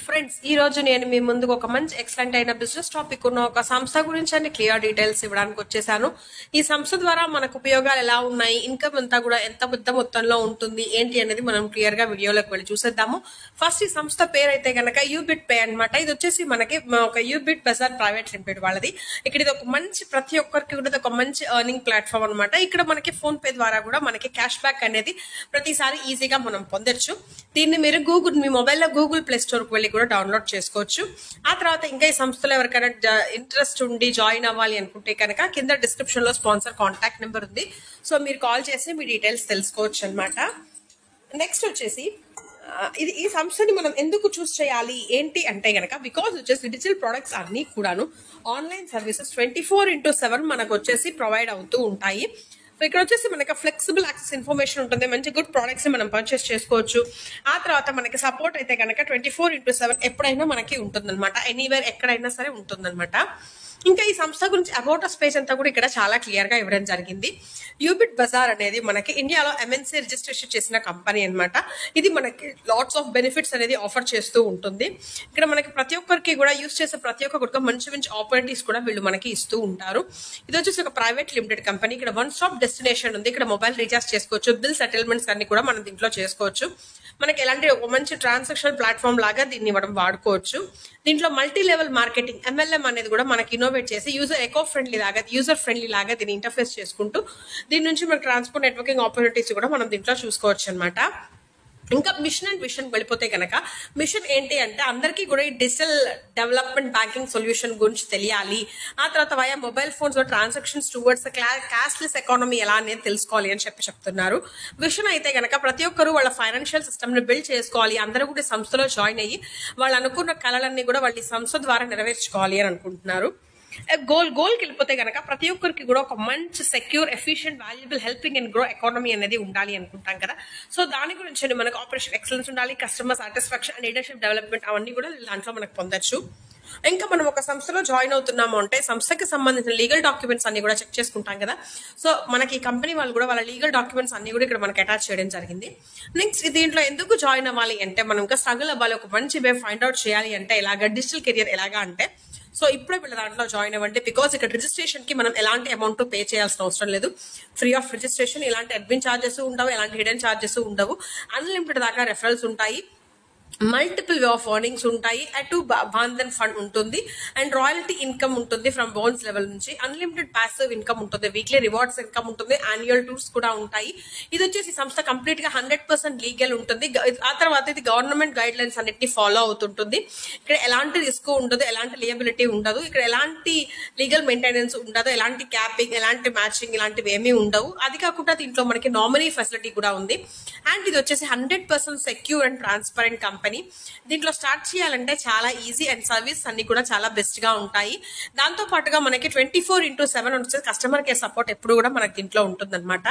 Friends ఈ రోజు నేను మీ ముందుకు ఒక మంచి ఎక్సలెంట్ అయిన బిజినెస్ టాపిక్ ఉన్న ఒక సంస్థ గురించి అన్ని క్లియర్ డీటెయిల్స్ ఇవ్వడానికి వచ్చేసాను. ఈ సంస్థ ద్వారా మనకు ఉపయోగాలు ఎలా ఉన్నాయి, ఇన్కమ్ అంతా కూడా ఎంత పెద్ద మొత్తంలో ఉంటుంది ఏంటి అనేది మనం క్లియర్ గా వీడియోలోకి వెళ్ళి చూసేద్దాము. ఫస్ట్ ఈ సంస్థ పేరు అయితే గనక యూబిట్ పే అన్నమాట. ఇది వచ్చేసి మనకి ఒక యూబిట్ బజార్ ప్రైవేట్ లిమిటెడ్ వాళ్ళది. ఇక్కడ ఇది ఒక మంచి ప్రతి ఒక్కరికి కూడా ఒక మంచి ఎర్నింగ్ ప్లాట్ఫామ్ అనమాట. ఇక్కడ మనకి ఫోన్ పే ద్వారా కూడా మనకి క్యాష్ బ్యాక్ అనేది ప్రతిసారి ఈజీగా మనం పొందొచ్చు. దీన్ని మీరు మీ మొబైల్లో గూగుల్ ప్లే స్టోర్ కు వెళ్ళి కూడా డౌన్లోడ్ చేసుకోవచ్చు. ఆ తర్వాత ఇంకా ఈ సంస్థలో ఎవరికైనా ఇంట్రెస్ట్ ఉండి జాయిన్ అవ్వాలి అనుకుంటే కనుక కింద డిస్క్రిప్షన్ లో స్పాన్సర్ కాంటాక్ట్ నెంబర్ ఉంది. సో మీరు కాల్ చేసి మీ డీటెయిల్స్ తెలుసుకోవచ్చు అనమాట. నెక్స్ట్ వచ్చేసి ఈ సంస్థని మనం ఎందుకు చూస్ చేయాలి ఏంటి అంటే గనక బికాస్ వచ్చేసి డిజిటల్ ప్రొడక్ట్స్ అన్ని కూడాను ఆన్లైన్ సర్వీసెస్ 24/7 మనకు వచ్చేసి ప్రొవైడ్ అవుతూ ఉంటాయి. సో ఇక్కడ వచ్చేసి మనకి ఫ్లెక్సిబుల్ యాక్సెస్ ఇన్ఫర్మేషన్ ఉంటుంది. మంచి గుడ్ ప్రొడక్ట్స్ మనం పర్చేస్ చేసుకోవచ్చు. ఆ తర్వాత మనకి సపోర్ట్ అయితే కనుక 24/7 ఎప్పుడైనా మనకి ఉంటుందన్నమాట. ఎనీవేర్ ఎక్కడైనా సరే ఉంటుందన్నమాట. ఇంకా ఈ సంస్థ గురించి అబౌట్ స్పేస్ అంతా కూడా ఇక్కడ చాలా క్లియర్ గా ఇవ్వడం జరిగింది. యూబిట్ బజార్ అనేది మనకి ఇండియాలో ఎంఎన్సీ రిజిస్ట్రేషన్ చేసిన కంపెనీ అనమాట. ఇది మనకి లాట్స్ ఆఫ్ బెనిఫిట్స్ అనేది ఆఫర్ చేస్తూ ఉంటుంది. ఇక్కడ మనకి ప్రతి ఒక్కరికి కూడా యూస్ చేసే ప్రతి ఒక్కరికి మంచి మంచి ఆపర్చునిటీస్ కూడా వీళ్ళు మనకి ఇస్తూ ఉంటారు. ఇది వచ్చేసి ఒక ప్రైవేట్ లిమిటెడ్ కంపెనీ. ఇక్కడ వన్ స్టాప్ డెస్టినేషన్ ఉంది. ఇక్కడ మొబైల్ రీఛార్జ్ చేసుకోవచ్చు, బిల్ సెటిల్మెంట్స్ అన్ని కూడా మనం దీంట్లో చేసుకోవచ్చు. మనకి ఎలాంటి ఒక మంచి ట్రాన్సాక్షన్ ప్లాట్ఫామ్ లాగా దీన్ని మనం వాడుకోవచ్చు. దీంట్లో మల్టీ లెవెల్ మార్కెటింగ్ MLM అనేది కూడా మనకి ఇన్నోవేట్ చేసి యూజర్ ఫ్రెండ్లీ లాగా దీన్ని ఇంటర్ఫేస్ చేసుకుంటూ దీని నుంచి మనకి ట్రాన్స్పోర్ట్ నెట్వర్కింగ్ ఆపర్చునిటీస్ కూడా మనం దీంట్లో చూసుకోవచ్చు అనమాట. ఇంకా మిషన్ అండ్ విషన్ వెళ్ళిపోతే కనుక మిషన్ ఏంటి అంటే అందరికీ కూడా ఈ డిజిటల్ డెవలప్మెంట్ బ్యాంకింగ్ సొల్యూషన్ గురించి తెలియాలి. ఆ తర్వాత వయా మొబైల్ ఫోన్స్ లో ట్రాన్సాక్షన్స్ టువర్డ్స్ క్యాష్లెస్ ఎకానమీ ఎలా అనేది తెలుసుకోవాలి అని చెప్తున్నారు. విషన్ అయితే కనుక ప్రతి ఒక్కరు వాళ్ళ ఫైనాన్షియల్ సిస్టమ్ ని బిల్డ్ చేసుకోవాలి. అందరూ కూడా సంస్థలో జాయిన్ అయ్యి వాళ్ళు అనుకున్న కళలన్నీ కూడా వాళ్ళ సంస్థ ద్వారా నెరవేర్చుకోవాలి అని అనుకుంటున్నారు. గోల్కి వెళ్ళిపోతే గనక ప్రతి ఒక్కరికి కూడా ఒక మంచి secure efficient valuable helping and grow economy అనేది ఉండాలి అనుకుంటాం కదా. సో దాని గురించి మనకు ఆపరేషన్ ఎక్సలెన్స్ ఉండాలి, customer satisfaction and leadership development అవన్నీ కూడా దాంట్లో మనకు పొందొచ్చు. ఇంకా మనం ఒక సంస్థలో జాయిన్ అవుతున్నాము అంటే సంస్థకి సంబంధించిన లీగల్ డాక్యుమెంట్స్ అన్ని కూడా చెక్ చేసుకుంటాం కదా. సో మనకి ఈ కంపెనీ వాళ్ళు కూడా వాళ్ళ లీగల్ డాక్యుమెంట్స్ అన్ని కూడా ఇక్కడ మనకి అటాచ్ చేయడం జరిగింది. నెక్స్ట్ దీంట్లో ఎందుకు జాయిన్ అవ్వాలి అంటే మనం ఇంకా స్ట్రగుల్ అవ్వాలి, ఒక మంచి వే ఫైండ్ అవుట్ చేయాలి అంటే ఇలాగా డిజిటల్ కెరియర్ ఎలాగా అంటే సో ఇప్పుడే వీళ్ళ దాంట్లో జాయిన్ అవ్వండి. బికాస్ ఇక్కడ రిజిస్ట్రేషన్ కి మనం ఎలాంటి అమౌంట్ పే చేయాల్సిన అవసరం లేదు. ఫ్రీ ఆఫ్ రిజిస్ట్రేషన్, ఎలాంటి అడ్మిన్ ఛార్జెస్ ఉండవు, ఎలాంటి హిడెన్ ఛార్జెస్ ఉండవు. అన్లిమిటెడ్ దాకా రెఫరల్స్ ఉంటాయి, మల్టిపుల్ వే ఆఫ్ ఎర్నింగ్స్ ఉంటాయి, అటు బాంధన్ ఫండ్ ఉంటుంది అండ్ రాయల్టీ ఇన్కమ్ ఉంటుంది ఫ్రమ్ బోన్స్ లెవెల్ నుంచి. అన్లిమిటెడ్ ప్యాసివ్ ఇన్కమ్ ఉంటుంది, వీక్లీ రివార్డ్స్ ఇన్కమ్ ఉంటుంది, యాన్యువల్ టూర్స్ కూడా ఉంటాయి. ఇది వచ్చేసి సంస్థ కంప్లీట్ గా 100% లీగల్ ఉంటుంది. ఆ తర్వాత ఇది గవర్నమెంట్ గైడ్ లైన్స్ అన్నిటిని ఫాలో అవుతుంటుంది. ఇక్కడ ఎలాంటి రిస్క్ ఉండదు, ఎలాంటి లియబిలిటీ ఉండదు, ఇక్కడ ఎలాంటి లీగల్ మెయింటెనెన్స్ ఉండదు, ఎలాంటి క్యాపింగ్, ఎలాంటి మ్యాచింగ్ ఇలాంటివి ఏమీ ఉండవు. అది కాకుండా దీంట్లో మనకి నామినీ ఫెసిలిటీ కూడా ఉంది. అండ్ ఇది వచ్చేసి 100% సెక్యూర్ అండ్ ట్రాన్స్పరెంట్ కంపెనీ. దీంట్లో స్టార్ట్ చేయాలంటే చాలా ఈజీ అండ్ సర్వీస్ అన్ని కూడా చాలా బెస్ట్ గా ఉంటాయి. దాంతో పాటుగా మనకి 24/7 వచ్చేసి కస్టమర్ కేర్ సపోర్ట్ ఎప్పుడు కూడా మనకి దీంట్లో ఉంటుంది అనమాట.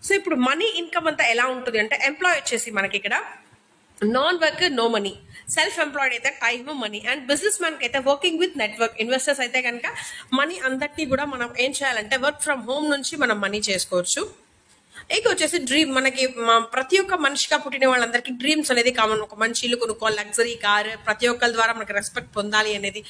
సో ఇప్పుడు మనీ ఇన్కమ్ అంతా ఎలా ఉంటుంది అంటే ఎంప్లాయ్ వచ్చేసి మనకి ఇక్కడ non work no money, self employed అయితే time money, and businessman కి అయితే వర్కింగ్ విత్ నెట్వర్క్, ఇన్వెస్టర్స్ అయితే కనుక మనీ అందరినీ కూడా మనం ఏం చేయాలంటే వర్క్ ఫ్రమ్ హోమ్ నుంచి మనం మనీ చేసుకోవచ్చు. ఇక వచ్చేసి డ్రీమ్, మనకి ప్రతి ఒక్క మనిషిగా పుట్టిన వాళ్ళందరికీ డ్రీమ్స్ అనేది కామన్. ఒక మంచి ఇల్లు కొనుక్కోవాలి, లగ్జరీ కార్, ప్రతి ఒక్కరి ద్వారా మనకి రెస్పెక్ట్ పొందాలి అనేది,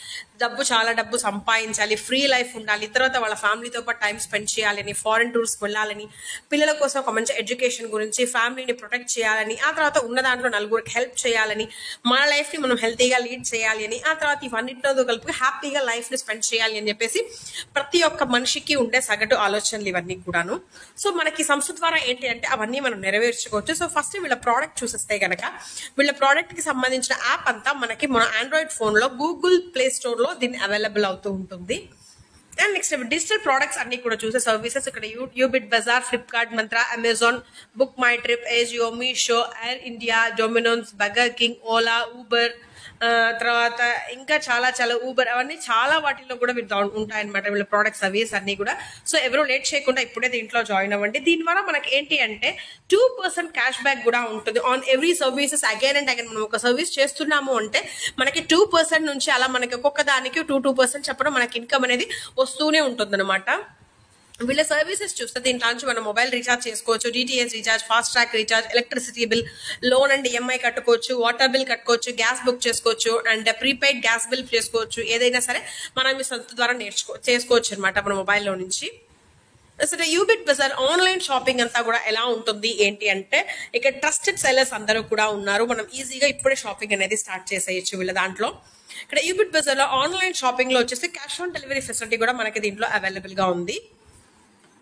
చాలా డబ్బు సంపాదించాలి, ఫ్రీ లైఫ్ ఉండాలి, తర్వాత వాళ్ళ ఫ్యామిలీతో పాటు టైం స్పెండ్ చేయాలని, ఫారెన్ టూర్స్కి వెళ్ళాలని, పిల్లల కోసం ఒక మంచి ఎడ్యుకేషన్ గురించి, ఫ్యామిలీని ప్రొటెక్ట్ చేయాలని, ఆ తర్వాత ఉన్న దాంట్లో నలుగురికి హెల్ప్ చేయాలని, మన లైఫ్ ని మనం హెల్తీగా లీడ్ చేయాలి అని, ఆ తర్వాత ఇవన్నిటితో కలిపి హ్యాపీగా లైఫ్ ని స్పెండ్ చేయాలి అని చెప్పేసి ప్రతి ఒక్క మనిషికి ఉండే సగటు ఆలోచనలు ఇవన్నీ కూడాను. సో మనకి సంస్థ ద్వారా ఏంటి అంటే అవన్నీ మనం నెరవేర్చుకోవచ్చు. సో ఫస్ట్ వీళ్ళ ప్రోడక్ట్ చూసేస్తే గనక వీళ్ళ ప్రోడక్ట్ కి సంబంధించిన యాప్ అంతా మనకి మన ఆండ్రాయిడ్ ఫోన్ లో గూగుల్ ప్లే స్టోర్ లో దీన్ని అవైలబుల్ అవుతూ ఉంటుంది. అండ్ నెక్స్ట్ డిజిటల్ ప్రొడక్ట్స్ అన్ని కూడా చూసే సర్వీసెస్ ఇక్కడ యూబిట్ బజార్, Flipkart, Myntra, Amazon, book my trip, Ajio, Meesho, Air India, Domino's, Burger King, Ola, Uber, తర్వాత ఇంకా చాలా ఊబర్, అవన్నీ చాలా వాటిల్లో కూడా మీరు ఉంటాయన్నమాట వీళ్ళ ప్రోడక్ట్ సర్వీస్ అన్ని కూడా. సో ఎవరు లేట్ చేయకుండా ఇప్పుడే దీంట్లో జాయిన్ అవ్వండి. దీని ద్వారా మనకి ఏంటి అంటే 2% క్యాష్ బ్యాక్ కూడా ఉంటుంది on every services. Again and again మనం ఒక సర్వీస్ చేస్తున్నాము అంటే మనకి 2% నుంచి అలా మనకి ఒక్కొక్క దానికి 2% చెప్పడం మనకి ఇన్కమ్ అనేది వస్తూనే ఉంటుంది అనమాట. వీళ్ళ సర్వీసెస్ చూస్తే దీంట్లో నుంచి మనం మొబైల్ రీఛార్జ్ చేసుకోవచ్చు, DTH recharge, fast track recharge, electricity bill, loan and EMI కట్టుకోవచ్చు, వాటర్ బిల్ కట్టుకోవచ్చు, గ్యాస్ బుక్ చేసుకోవచ్చు, అండ్ ప్రీపెయిడ్ గ్యాస్ బిల్ చేసుకోవచ్చు. ఏదైనా సరే మనం ఈ సంస్థ ద్వారా చేసుకోవచ్చు అనమాట మన మొబైల్లో నుంచి. అసలు యూబిట్ బజార్ ఆన్లైన్ షాపింగ్ అంతా కూడా ఎలా ఉంటుంది ఏంటి అంటే, ఇక్కడ ట్రస్టెడ్ సెల్లర్స్ అందరూ కూడా ఉన్నారు. మనం ఈజీగా ఇప్పుడే షాపింగ్ అనేది స్టార్ట్ చేసేయచ్చు వీళ్ళ దాంట్లో. ఇక్కడ యూబిట్ బజార్ లో ఆన్లైన్ షాపింగ్ లో వచ్చేసి క్యాష్ ఆన్ డెలివరీ ఫెసిలిటీ కూడా మనకి దీంట్లో అవైలబుల్ గా ఉంది.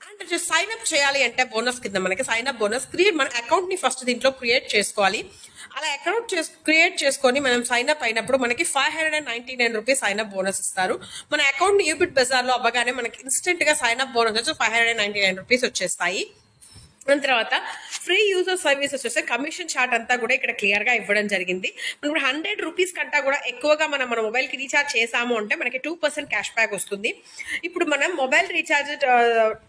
అండ్ సైన్ అప్ చేయాలి అంటే బోనస్ కింద మనకి సైన్ అప్ బోనస్ మన అకౌంట్ ని ఫస్ట్ దీంట్లో క్రియేట్ చేసుకోవాలి. అలా అకౌంట్ క్రియేట్ చేసుకొని మనం సైన్ అప్ అయినప్పుడు మనకి 599 రూపీస్ సైన్ అప్ బోనస్ ఇస్తారు. మన అకౌంట్ యూబిట్ బజార్ లో అవ్వగానే మనకి ఇన్స్టెంట్ గా సైన్ అప్ బోనస్ వచ్చి 599 రూపీస్ వచ్చేస్తాయి. దాని తర్వాత ఫ్రీ యూజర్ సర్వీసెస్ వస్తే కమిషన్ చార్ట్ అంతా కూడా ఇక్కడ క్లియర్ గా ఇవ్వడం జరిగింది. ఇప్పుడు 100 రూపీస్ కంటా కూడా ఎక్కువగా మన మొబైల్ కి రీఛార్జ్ చేసాము అంటే మనకి 2% క్యాష్ బ్యాక్ వస్తుంది. ఇప్పుడు మనం మొబైల్ రీఛార్జ్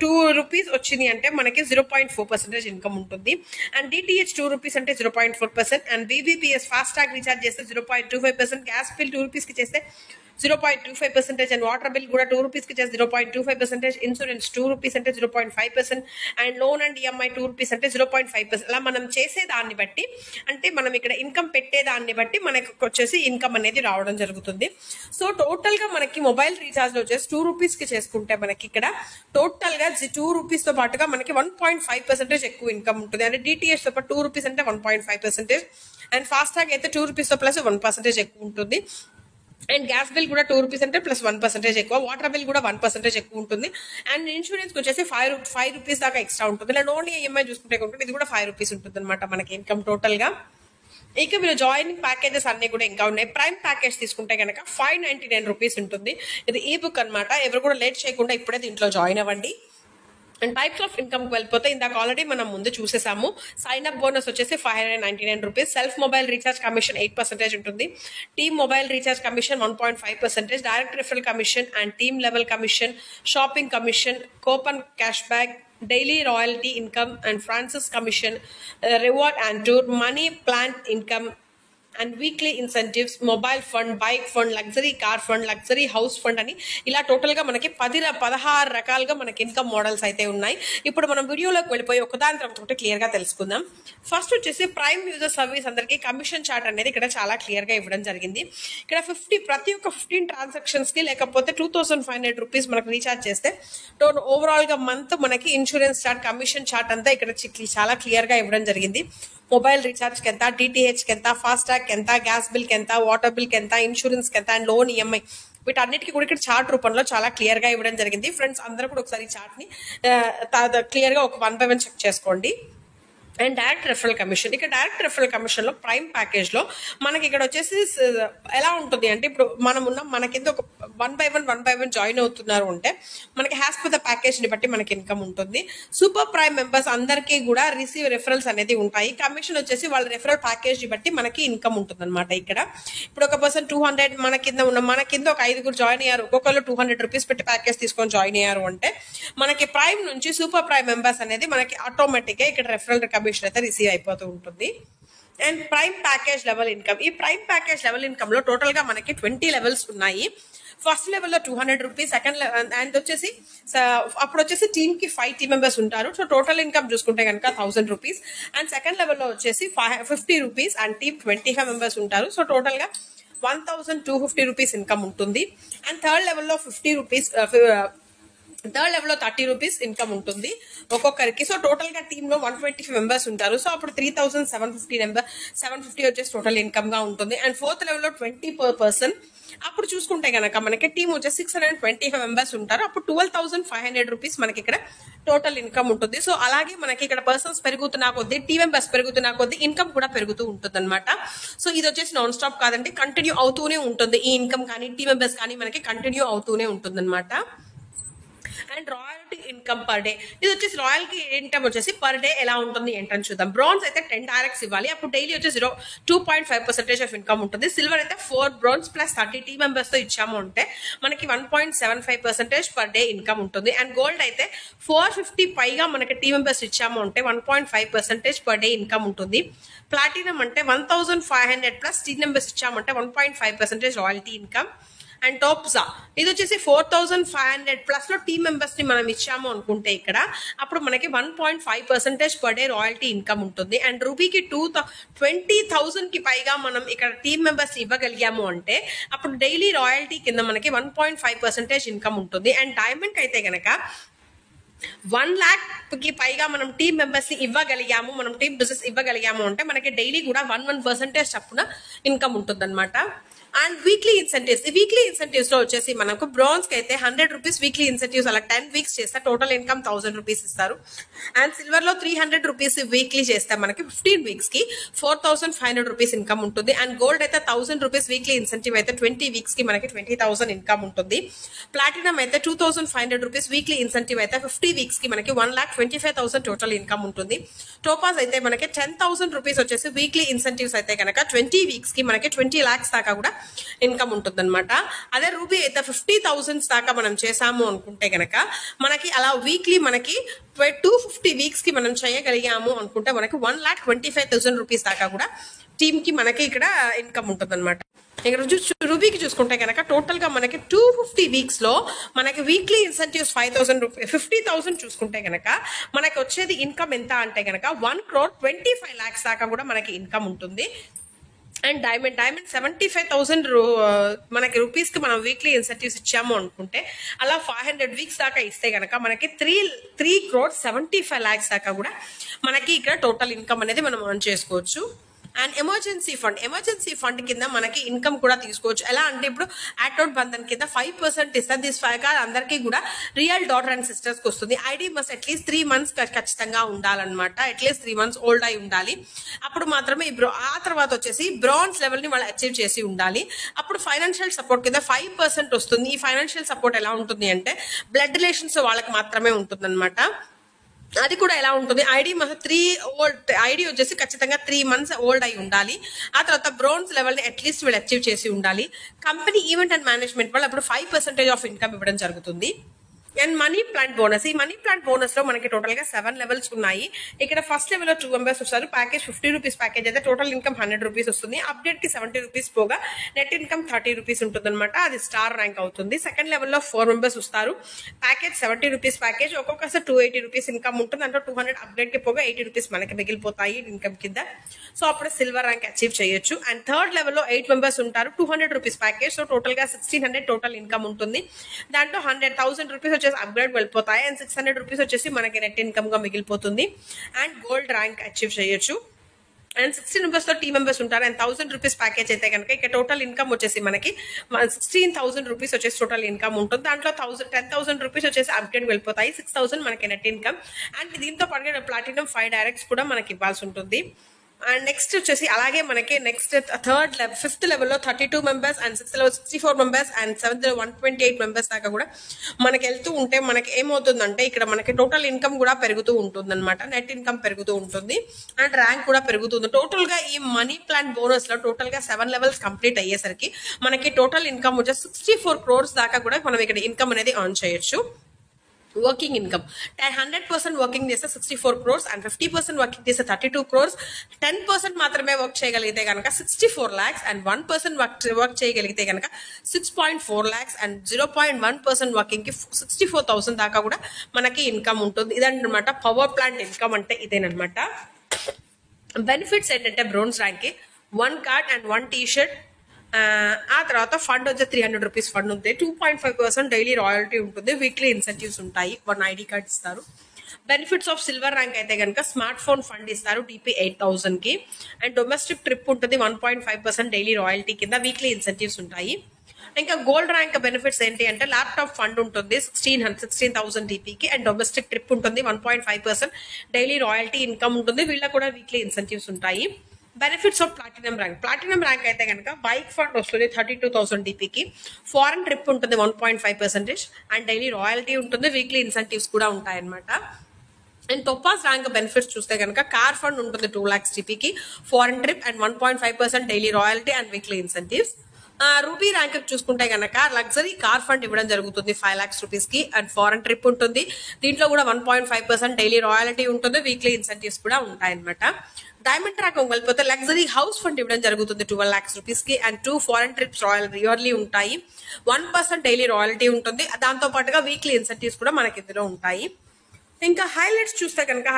2 రూపీస్ వచ్చింది అంటే మనకి 0.4% ఇన్కమ్ ఉంటుంది. అండ్ డిటిహెచ్ 2 రూపీస్ అంటే 0.4%, and BBPS fast track recharge చేస్తే 0.25%, గ్యాస్ బిల్ 2 రూపీస్ కి చేస్తే 0.25%, అండ్ వాటర్ బిల్ కూడా 2 రూపీస్ కి చేస్తే 0.25%, ఇన్సూరెన్స్ 2 రూపీస్ అంటే 0.5%, and loan and EMI 2 rupees అంటే 0.5%. అలా మనం చేసే దాన్ని బట్టి, అంటే మనం ఇక్కడ ఇన్కమ్ పెట్టే దాన్ని బట్టి మనకి వచ్చేసి ఇన్కమ్ అనేది రావడం జరుగుతుంది. సో టోటల్ గా మనకి మొబైల్ రీఛార్జ్ లో వచ్చేసి 2 రూపీస్ కి చేసుకుంటే మనకి ఇక్కడ టోటల్ గా 2 రూపీస్ తో పాటుగా మనకి 1.5% ఎక్కువ ఇన్కమ్ ఉంటుంది. అంటే డిటిహెచ్ తో పాటు 2 రూపీస్ అంటే 1.5%, అండ్ ఫాస్ట్ ట్రాక్ అయితే 2 రూపీస్ తో ప్లస్ 1% ఎక్కువ ఉంటుంది. అండ్ గ్యాస్ బిల్ కూడా 2 రూపీస్ అంటే ప్లస్ 1% ఎక్కువ, వాటర్ బిల్ కూడా 1% ఎక్కువ ఉంటుంది. అండ్ ఇన్సూరెన్స్ వచ్చేసి 5 రూపీస్ దాకా ఎక్స్ట్రా ఉంటుంది. ఇలా ఓన్లీ ఈఎంఐ చూసుకుంటే ఇది కూడా 5 రూపీస్ ఉంటుంది అనమాట మనకి ఇన్కమ్ టోటల్ గా. ఇక మీరు జాయినింగ్ ప్యాకేజెస్ అన్ని కూడా ఇంకా ఉన్నాయి. ప్రైమ్ ప్యాకేజ్ తీసుకుంటే కనుక 599 రూపీస్ ఉంటుంది. ఇది ఈ బుక్ అనమాట. ఎవరు కూడా లేట్ చేయకుండా ఇప్పుడే దీంట్లో జాయిన్ అవ్వండి. అండ్ టైప్స్ ఆఫ్ ఇన్కమ్ కి వెళ్ళిపోతే ఇందాక ఆల్రెడీ మనం ముందు చూసేసాము. సైన్ అప్ బోనస్ వచ్చేసి 599 rupees, self mobile recharge commission 8% ఉంటుంది, team mobile recharge commission 1.5%, direct referral commission and team level commission, shopping commission, coupon cash back, daily royalty income and Francis commission, reward and tour, money plan income and weekly incentives, mobile fund, bike fund, luxury car fund, luxury house fund అని ఇలా total గా మనకి 16 రకాలుగా మనకి income models అయితే ఉన్నాయి. ఇప్పుడు మనం వీడియోలోకి వెళ్ళిపోయి ఒకదాని తర్వాత ఒకటి క్లియర్ గా తెలుసుకుందాం. ఫస్ట్ వచ్చేసి ప్రైమ్ యూజర్ సర్వీస్ అందరికి కమిషన్ చార్ట్ అనేది ఇక్కడ చాలా క్లియర్ గా ఇవ్వడం జరిగింది. ఇక్కడ ప్రతి ఒక్క 15 ట్రాన్సాక్షన్స్ కి లేకపోతే 2500 రూపీస్ మనకు రీఛార్జ్ చేస్తే ఓవరాల్ గా మంత్ మనకి ఇన్సూరెన్స్ చార్ట్, కమిషన్ చార్ట్ అంతా ఇక్కడ చాలా క్లియర్ గా ఇవ్వడం జరిగింది. మొబైల్ రీఛార్జ్ కి ఎంత, డిటిహెచ్ కి ఎంత, ఫాస్ట్ ట్రాక్ ఎంత, గ్యాస్ బిల్ కి ఎంత, వాటర్ బిల్ కి ఎంత, ఇన్సూరెన్స్ కి ఎంత, అండ్ లోన్ ఈఎంఐ వీటన్నిటికీ కూడా ఇక్కడ చార్ట్ రూపంలో చాలా క్లియర్ గా ఇవ్వడం జరిగింది. ఫ్రెండ్స్ అందరూ కూడా ఒకసారి చార్ట్ ని క్లియర్ గా ఒక 1 by 1 చెక్ చేసుకోండి. అండ్ డైరెక్ట్ రెఫరల్ కమిషన్, ఇక్కడ డైరెక్ట్ రెఫరల్ కమిషన్ లో ప్రైమ్ ప్యాకేజ్ లో మనకి ఇక్కడ వచ్చేసి ఎలా ఉంటుంది అంటే, ఇప్పుడు మనం ఉన్న మనకింద ఒక 1 by 1 జాయిన్ అవుతున్నారు అంటే మనకి హ్యాస్ పర్ ద ప్యాకేజ్ ని బట్టి మనకి ఇన్కమ్ ఉంటుంది. సూపర్ ప్రైమ్ మెంబర్స్ అందరికీ కూడా రిసీవ్ రెఫరల్స్ అనేది ఉంటాయి. కమిషన్ వచ్చేసి వాళ్ళ రెఫరల్ ప్యాకేజ్ ని బట్టి మనకి ఇన్కమ్ ఉంటుంది అనమాట. ఇక్కడ ఇప్పుడు ఒక పర్సన్ 200 మన కింద ఒక 5 జాయిన్ అయ్యారు, ఒక్కొక్కరు 200 రూపీస్ పెట్టి ప్యాకేజ్ తీసుకొని జాయిన్ అయ్యారు అంటే మనకి ప్రైమ్ నుంచి సూపర్ ప్రైమ్ మెంబర్స్ అనేది మనకి ఆటోమేటిక్ గా ఇక్కడ రెఫరల్ కమిషన్ అయితే రిసీవ్ అయిపోతూ ఉంటుంది. And prime package level income, ఈ ప్రైమ్ ప్యాకేజ్ లెవెల్ ఇన్కమ్ లో టోటల్ గా మనకి 20 లెవెల్స్ ఉన్నాయి. ఫస్ట్ లెవెల్లో 200 రూపీస్, సెకండ్ అండ్ వచ్చేసి అప్పుడు వచ్చేసి టీమ్ కి 5 టీమ్ మెంబర్స్ ఉంటారు. సో టోటల్ ఇన్కమ్ చూసుకుంటే కనుక 1000 రూపీస్. అండ్ సెకండ్ లెవెల్లో వచ్చేసి 50 రూపీస్ అండ్ టీమ్ 25 మెంబర్స్ ఉంటారు. సో టోటల్ గా 1250 రూపీస్ ఇన్కమ్ ఉంటుంది. అండ్ థర్డ్ లెవెల్లో 50 రూపీస్, థర్డ్ లెవెల్ లో 30 రూపీస్ ఇన్కమ్ ఉంటుంది ఒక్కొక్కరికి. సో టోటల్ గా టీమ్ లో 125 మెంబర్స్ ఉంటారు. సో అప్పుడు 3750 వచ్చేసి టోటల్ ఇన్కమ్ గా ఉంటుంది. అండ్ ఫోర్త్ లెవెల్ లో 20 per person. అప్పుడు చూసుకుంటే గనక మనకి టీమ్ వచ్చేసి 625 మెంబర్స్ ఉంటారు. అప్పుడు 12,500 రూపీస్ మనకి ఇక్కడ టోటల్ ఇన్కమ్ ఉంటుంది. సో అలాగే మనకి ఇక్కడ పర్సన్స్ పెరుగుతున్నా కొద్దీ, టీమ్ మెంబర్స్ పెరుగుతున్నా కొద్దీ ఇన్కమ్ కూడా పెరుగుతూ ఉంటుంది అనమాట. సో ఇది వచ్చేసి నాన్ స్టాప్ కాదండి, కంటిన్యూ అవుతూనే ఉంటుంది. ఈ ఇన్కమ్ కానీ టీమ్ మెంబర్స్ కానీ మనకి కంటిన్యూ అవుతూనే ఉంటుంది అనమాట. And royalty income per day, ఇది వచ్చేసి రాయల్టీ ఇన్కమ్ వచ్చేసి పర్ డే ఎలా ఉంటుంది ఏంటని చూద్దాం. బ్రాన్స్ అయితే 10 డైరెక్ట్స్ ఇవ్వాలి, అప్పుడు డైలీ వచ్చేసి 2.5% ఆఫ్ ఇన్కమ్ ఉంటుంది. సిల్వర్ అయితే 4 బ్రాన్స్ ప్లస్ 30 టీమ్ మెంబర్స్ తో ఇచ్చాము అంటే మనకి 1.75% పర్ డే ఇన్కమ్ ఉంటుంది. అండ్ గోల్డ్ అయితే 450 పైగా మనకి టీమ్ మెంబర్స్ ఇచ్చాము అంటే 1.5% పర్ డే ఇన్కమ్ ఉంటుంది. ప్లాటినం అంటే 1500 ప్లస్ టీమ్ మెంబర్స్ ఇచ్చామంటే 1.5% రాయల్టీ ఇన్కమ్. అండ్ టోప్జా ఇది వచ్చేసి 4500 ప్లస్ లో టీమ్ మెంబర్స్ ని మనం ఇచ్చాము అనుకుంటే ఇక్కడ అప్పుడు మనకి 1.5% పర్ డే రాయల్టీ ఇన్కమ్ ఉంటుంది. అండ్ రూబీకి 20,000 కి పైగా మనం ఇక్కడ టీమ్ మెంబర్స్ ఇవ్వగలిగాము అంటే అప్పుడు డైలీ రాయల్టీ కింద మనకి 1.5% ఇన్కమ్ ఉంటుంది. అండ్ డైమండ్ అయితే గనక 1 lakh కి పైగా మనం టీమ్ మెంబర్స్ ని ఇవ్వగలిగాము, మనం టీమ్ బిజినెస్ ఇవ్వగలిగాము అంటే మనకి డైలీ కూడా 1% చప్పున ఇన్కమ్ ఉంటుంది అనమాట. అండ్ వీక్లీ ఇన్సెంటివ్స్ లో వచ్చేసి మనకు బ్రాంజ్ కి అయితే 100 రూపీస్ వీక్లీ ఇన్సెంటివ్స్ అలా 10 వీక్స్ చేస్తే టోటల్ ఇన్కమ్ 1000 రూపీస్ ఇస్తారు. అండ్ సిల్వర్ లో 300 రూపీస్ వీక్లీ చేస్తే మనకి 15 వీక్స్ కి 4500 రూపీస్ ఇన్కమ్ ఉంటుంది. అండ్ గోల్డ్ అయితే 1000 రూపీస్ వీక్లీ ఇన్సెంటివ్ అయితే 20 వీక్స్ కి మనకి 20,000 ఇన్కమ్ ఉంటుంది. ప్లాటినం అయితే 2500 రూపీస్ వీక్లీ ఇన్సెంటివ్ అయితే 50 వీక్స్ కి మనకి 1,25,000 టోటల్ ఇన్కమ్ ఉంటుంది. టోపాస్ అయితే మనకి 10,000 రూపీస్ వచ్చేసి వీక్లీ ఇన్సెంటివ్స్ అయితే కనుక 20 వీక్స్ కి మనకి 20 lakhs దాకా కూడా ఇన్కమ్ ఉంటుంది అనమాట. అదే రూబీ అయితే 50,000 దాకా మనం చేసాము అనుకుంటే గనక మనకి అలా వీక్లీ మనకి 250 వీక్స్ కి మనం చేయగలిగాము అనుకుంటే మనకి 1,25,000 రూపీస్ దాకా కూడా టీమ్ కి మనకి ఇక్కడ ఇన్కమ్ ఉంటుంది అనమాట. ఇక్కడ రూబీకి చూసుకుంటే కనుక టోటల్ గా మనకి 250 వీక్స్ లో మనకి వీక్లీ ఇన్సెంటివ్స్ 5,000 రూపీస్ 50,000 చూసుకుంటే కనుక మనకి వచ్చేది ఇన్కమ్ ఎంత అంటే కనుక 1,25 lakhs దాకా కూడా మనకి ఇన్కమ్ ఉంటుంది. అండ్ డైమండ్ 75,000 మనకి రూపీస్ కి మనం వీక్లీ ఇన్సెంటివ్స్ ఇచ్చాము అనుకుంటే అలా 500 వీక్స్ దాకా ఇస్తే గనక మనకి 3,75 lakhs దాకా కూడా మనకి ఇక్కడ టోటల్ ఇన్కమ్ అనేది మనం ఎర్న్ చేసుకోవచ్చు. అండ్ ఎమర్జెన్సీ ఫండ్ కింద మనకి ఇన్కమ్ కూడా తీసుకోవచ్చు. ఎలా అంటే ఇప్పుడు యాక్టౌట్ బంధన్ కింద 5% ఇస్తారు. దిస్ 5 అందరికీ కూడా రియల్ డాటర్ అండ్ సిస్టర్స్ కి వస్తుంది. ఐడి మస్ట్ అట్లీస్ట్ 3 months ఖచ్చితంగా ఉండాలన్నమాట. అట్లీస్ట్ 3 months ఓల్డ్ అయి ఉండాలి. అప్పుడు మాత్రమే ఆ తర్వాత వచ్చేసి బ్రాంజ్ లెవెల్ ని వాళ్ళు అచీవ్ చేసి ఉండాలి. అప్పుడు ఫైనాన్షియల్ సపోర్ట్ కింద 5% వస్తుంది. ఈ ఫైనాన్షియల్ సపోర్ట్ ఎలా ఉంటుంది అంటే బ్లడ్ రిలేషన్స్ వాళ్ళకి మాత్రమే ఉంటుంది అనమాట. అది కూడా ఎలా ఉంటుంది ఐడి ఐడి వచ్చేసి ఖచ్చితంగా 3 months ఓల్డ్ అయి ఉండాలి. ఆ తర్వాత బ్రాంజ్ లెవెల్ ని అట్లీస్ట్ వీళ్ళు అచీవ్ చేసి ఉండాలి. కంపెనీ ఈవెంట్ అండ్ మేనేజ్మెంట్ వాళ్ళు అప్పుడు 5% ఆఫ్ ఇన్కమ్ ఇవ్వడం జరుగుతుంది. అండ్ మనీ ప్లాంట్ బోనస్, ఈ మనీ ప్లాంట్ బోనస్ లో మనకి టోటల్ గా 7 levels ఉన్నాయి. ఇక్కడ ఫస్ట్ లెవెల్ లో 2 members వస్తారు. ప్యాకేజ్ 50 రూపీస్ ప్యాకేజ్ అయితే టోటల్ ఇన్కమ్ 100 రూపీస్ వస్తుంది. అప్డేట్ కి 70 రూపీస్ పోగా నెట్ ఇన్కమ్ 30 రూపీస్ ఉంటుంది అనమాట. అది స్టార్ ర్యాంక్ అవుతుంది. సెకండ్ లెవెల్ లో 4 members వస్తారు. ప్యాకేజ్ 70 రూపీస్ ప్యాకేజ్ ఒక్కొక్కసారి 280 రూపీస్ ఇన్కమ్ ఉంటుంది. అంటే 200 అప్డేట్ కి పోగా 80 రూపీస్ మనకి మిగిలిపోతాయి ఇన్కమ్ కింద. సో అప్పుడు సిల్వర్ ర్యాంక్ అచీవ్ చేయొచ్చు. అండ్ థర్డ్ లెవెల్ లో 8 members ఉంటారు. 200 రూపీస్ ప్యాకేజ్. సో టోటల్ గా 1600 టోటల్ ఇన్కమ్ ఉంటుంది. దాంట్లో 100,000 రూపీస్ వచ్చేసి అప్గ్రేడ్ వెళ్ళిపోతాయి. అండ్ 600 రూపీస్ వచ్చేసి మనకి నెట్ ఇన్కమ్ గా మిగిలిపోతుంది. అండ్ గోల్డ్ ర్యాంక్ అచీవ్ చేయొచ్చు. అండ్ 60 members తో టీమ్ మెంబర్స్ ఉంటారు. అండ్ 1000 రూపీస్ ప్యాకేజ్ అయితే కనుక ఇక టోటల్ ఇన్కమ్ వచ్చేసి మనకి 16,000 రూపీస్ వచ్చేసి టోటల్ ఇన్కమ్ ఉంటుంది. దాంట్లో 10,000 రూపీస్ వచ్చేసి అప్గ్రేడ్ వెళ్ళిపోతాయి. 6,000 మనకి నెట్ ఇన్కమ్. అండ్ దీంతో పాటు ప్లాటినం 5 డైరెక్ట్స్ కూడా మనకి ఇవ్వాల్సి ఉంటుంది. అండ్ నెక్స్ట్ వచ్చేసి అలాగే మనకి నెక్స్ట్ ఫిఫ్త్ లెవెల్లో 32 members, and 6th level 64 members, and 7th 128 members దాకా కూడా మనకి వెళ్తూ ఉంటే మనకి ఏమవుతుందంటే ఇక్కడ మనకి టోటల్ ఇన్కమ్ కూడా పెరుగుతూ ఉంటుంది అనమాట. నెట్ ఇన్కమ్ పెరుగుతూ ఉంటుంది. అండ్ ర్యాంక్ కూడా పెరుగుతుంది. టోటల్ గా ఈ మనీ ప్లాంట్ బోనస్ లో టోటల్ గా 7 levels కంప్లీట్ అయ్యేసరికి మనకి టోటల్ ఇన్కమ్ వచ్చేసి 64 crores దాకా కూడా మనం ఇక్కడ ఇన్కమ్ అనేది ఎర్న్ చేయొచ్చు. వర్కింగ్ ఇన్కమ్ 100% వర్కింగ్ చేస్తే 64 crores, అండ్ 50% వర్కింగ్ చేస్తే 32 crores. 10% మాత్రమే వర్క్ చేయగలిగితే కనుక 64 lakhs, అండ్ 1% వర్క్ చేయగలిగితే కనుక 6.4 lakhs, అండ్ 0.1% వర్కింగ్ కి 64,000 దాకా కూడా మనకి ఇన్కమ్ ఉంటుంది. ఇదన్నమాట పవర్ ప్లాంట్ ఇన్కమ్ అంటే ఇదేనమాట. బెనిఫిట్స్ ఏంటంటే బ్రోన్స్ ర్యాంక్ కి 1 card అండ్ 1 t-shirt. ఆ తర్వాత ఫండ్ వచ్చి 300 రూపీస్ ఫండ్ ఉంది. 2.5% డైలీ రాయల్టీ ఉంటుంది. వీక్లీ ఇన్సెంటివ్స్ ఉంటాయి. 1 ID కార్డ్ ఇస్తారు. బెనిఫిట్స్ ఆఫ్ సిల్వర్ ర్యాంక్ అయితే కనుక స్మార్ట్ ఫోన్ ఫండ్ ఇస్తారు DP 8,000 కి. అండ్ డొమెస్టిక్ ట్రిప్ ఉంటుంది 1.5% డైలీ రాయల్టీ కింద. వీక్లీ ఇన్సెంటివ్స్ ఉంటాయి. ఇంకా గోల్డ్ ర్యాంక్ బెనిఫిట్స్ ఏంటి అంటే ల్యాప్టాప్ ఫండ్ ఉంటుంది 16,000 DP కి. అండ్ డొమెస్టిక్ ట్రిప్ ఉంటుంది 1.5% డైలీ రాయల్టీ ఇన్కమ్ ఉంటుంది. వీళ్ళకి కూడా వీక్లీ ఇన్సెంటివ్స్ ఉంటాయి. బెనిఫిట్స్ ఆఫ్ ప్లాటినం ర్యాంక్ అయితే కనుక బైక్ ఫండ్ వస్తుంది 32,000 DP కి. ఫారెన్ ట్రిప్ ఉంటుంది 1.5%, అండ్ డైలీ రాయల్టీ ఉంటుంది. వీక్లీ ఇన్సెంటివ్స్ కూడా ఉంటాయి అనమాట. అండ్ టోపాస్ ర్యాంక్ బెనిఫిట్స్ చూస్తే కనుక కార్ ఫండ్ ఉంటుంది 2 lakhs DP కి. Foreign trip and 1.5% daily royalty and weekly incentives. Rupee rank చూసుకుంటే కనుక లగ్జరీ కార్ ఫండ్ ఇవ్వడం జరుగుతుంది 5 lakhs రూపీస్ కి అండ్ ఫారెన్ ట్రిప్ ఉంటుంది. దీంట్లో కూడా 1.5% డైలీ రాయల్టీ ఉంటుంది, వీక్లీ ఇన్సెంటివ్స్ కూడా ఉంటాయన్నమాట. డైమండ్ ట్రాక్ వెళ్ళిపోతే లగ్జరీ హౌస్ ఫండ్ ఇవ్వడం జరుగుతుంది 12 lakhs రూపీస్ కి అండ్ 2 ఫారెన్ ట్రిప్స్ ఇయర్లీ ఉంటాయి. 1% డైలీ రాయల్టీ ఉంటుంది, దాంతో పాటుగా వీక్లీ ఇన్సెంటివ్స్ కూడా మనకి ఇందులో ఉంటాయి. ఇంకా హైలైట్స్ చూస్తే కనుక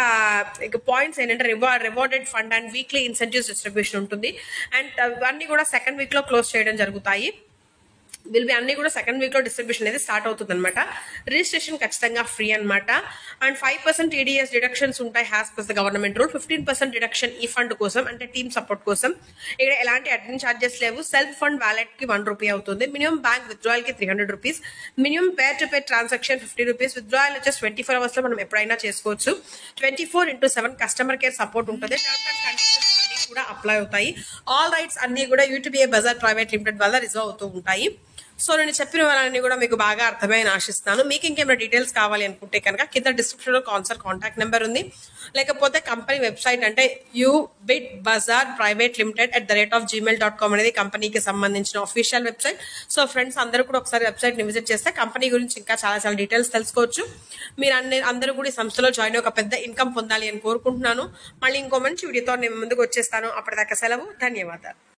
పాయింట్స్ ఏంటంటే rewarded fund and weekly incentives distribution ఉంటుంది అండ్ అన్ని కూడా సెకండ్ వీక్ లో క్లోజ్ చేయడం జరుగుతాయి. అన్ని కూడా సెకండ్ వీక్ లో డిస్ట్రిబ్యూషన్ అనేది స్టార్ట్ అవుతుంది అనమాట. రిజిస్ట్రేషన్ ఖచ్చితంగా ఫ్రీ అనమాట. అండ్ 5% TDS డిడక్షన్స్ ఉంటాయి as per the government rule. 15% deduction ఈ ఫండ్ కోసం అంటే టీమ్ సపోర్ట్ కోసం. ఇక్కడ ఎలాంటి అడ్మిన్ ఛార్జెస్ లేవు. సెల్ఫ్ ఫండ్ వ్యాలెట్ కి 1 రూపీ అవుతుంది. మినిమం బ్యాంక్ విత్డ్రాయల్ కి 300 rupees. Minimum pair to pair transaction 50 rupees. Withdrawal వచ్చేసి 24 hours లో మనం ఎప్పుడైనా చేసుకోవచ్చు. 24/7 కస్టమర్ కేర్ సపోర్ట్ ఉంటుంది. టర్మ్స్ అండ్ కండిషన్స్ అన్ని కూడా అప్లై అవుతాయి. ఆల్ రైట్స్ అన్ని కూడా UTBA బజార్ ప్రైవేట్ లిమిటెడ్ వల్ల రిజర్వ్ అవుతూ ఉంటాయి. సో నేను చెప్పిన వాళ్ళని కూడా మీకు బాగా అర్థమైనా ఆశిస్తాను. మీకు ఇంకేమైనా డీటెయిల్స్ కావాలి అనుకుంటే కనుక కింద డిస్క్రిప్షన్ లో కాంటాక్ట్ నెంబర్ ఉంది, లేకపోతే కంపెనీ వెబ్సైట్ అంటే UBIT Bazaar private limited @gmail.com అనేది కంపెనీకి సంబంధించిన అఫీషియల్ వెబ్సైట్. సో ఫ్రెండ్స్ అందరూ కూడా ఒకసారి వెబ్సైట్ ని విజిట్ చేస్తే కంపెనీ గురించి ఇంకా చాలా డీటెయిల్స్ తెలుసుకోవచ్చు. మీరు అందరూ కూడా ఈ సంస్థలో జాయిన్ ఒక పెద్ద ఇన్కమ్ పొందాలి అని కోరుకుంటున్నాను. మళ్ళీ ఇంకో మంచి వీడియోతో నేను ముందుకు వచ్చేస్తాను. అప్పటిదాకా సెలవు. ధన్యవాదాలు.